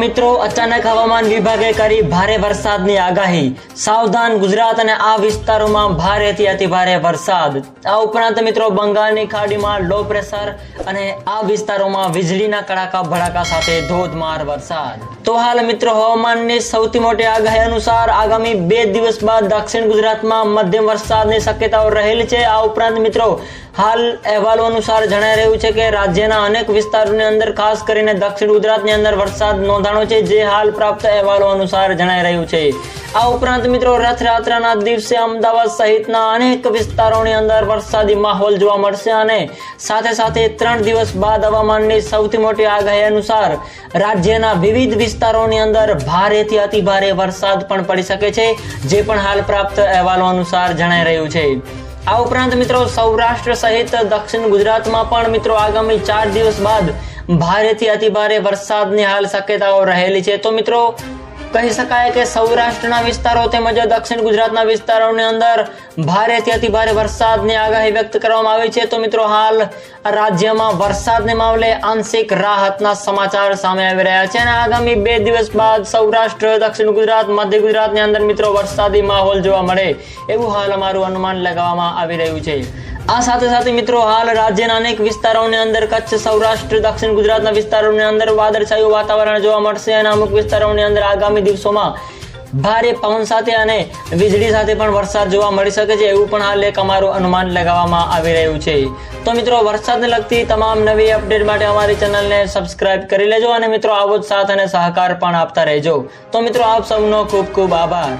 મિત્રો, અચાનક હવામાન વિભાગે કરી ભારે વરસાદની આગાહી। સાવધાન ગુજરાત અને આ વિસ્તારોમાં ભારેથી અતિભારે વરસાદ। આ ઉપરાંત મિત્રો બંગાળની ખાડીમાં લો પ્રેશર અને આ વિસ્તારોમાં વીજળીના કડાકા ભડાકા સાથે ધોધમાર વરસાદ। તો હાલ મિત્રો હવામાનની સૌથી મોટી આગાહી અનુસાર આગામી 2 દિવસ બાદ દક્ષિણ ગુજરાતમાં મધ્યમ વરસાદની શક્યતાઓ રહેલી છે। આ ઉપરાંત મિત્રો હાલ અહેવાલો અનુસાર જણાઈ રહ્યું છે કે રાજ્યના અનેક વિસ્તારોની અંદર ખાસ કરીને દક્ષિણ ગુજરાતની અંદર વરસાદ નોંધાણો છે, જે હાલ પ્રાપ્ત અહેવાલો અનુસાર જણાઈ રહ્યું છે। આ ઉપરાંત મિત્રો રથયાત્રાના દિવસે અમદાવાદ સહિતના અનેક વિસ્તારોની અંદર વરસાદી માહોલ જોવા મળશે અને સાથે સાથે 3 દિવસ બાદ હવામાનની સૌથી મોટી આગાહી અનુસાર રાજ્યના વિવિધ વિસ્તારોની અંદર ભારેથી અતિભારે વરસાદ પણ પડી શકે છે, જે પણ હાલ પ્રાપ્ત અહેવાલો અનુસાર જણાઈ રહ્યું છે। આ ઉપરાંત મિત્રો સૌરાષ્ટ્ર સહિત દક્ષિણ ગુજરાતમાં પણ મિત્રો આગામી 4 દિવસ બાદ ભારેથી અતિભારે વરસાદની હાલ શક્યતાઓ રહેલી છે। તો મિત્રો કહી શકાય કે સૌરાષ્ટ્રના વિસ્તારો તેમજ દક્ષિણ ગુજરાતના વિસ્તારોની અંદર ભારેથી અતિભારે વરસાદની આગાહી વ્યક્ત કરવામાં આવી છે। તો મિત્રો હાલ રાજ્યમાં વરસાદને મામલે આંશિક રાહતના સમાચાર સામે આવી રહ્યા છે અને આગામી 2 દિવસ બાદ સૌરાષ્ટ્ર, દક્ષિણ ગુજરાત, મધ્ય ગુજરાતની અંદર મિત્રો વરસાદી માહોલ જોવા મળે એવું હાલ અમારું અનુમાન લગાવવામાં આવી રહ્યું છે। આ સાથે સાથે મિત્રો હાલ રાજ્યના અનેક વિસ્તારોની અંદર કચ્છ, સૌરાષ્ટ્ર, દક્ષિણ ગુજરાતના વિસ્તારોની અંદર વાદળછાયું વાતાવરણ જોવા મળશે અને અમુક વિસ્તારોની અંદર આગામી દિવસોમાં ભારે પવન સાથે અને વીજળી સાથે પણ વરસાદ જોવા મળી શકે છે એવું પણ હાલ એક અમારું અનુમાન લગાવવામાં આવી રહ્યું છે। તો મિત્રો વરસાદને લગતી તમામ નવી અપડેટ માટે અમારી ચેનલને સબસ્ક્રાઇબ કરી લેજો અને મિત્રો આવો જ સાથ અને સહકાર પણ આપતા રહેજો। તો મિત્રો આપ સૌનો ખૂબ ખૂબ આભાર।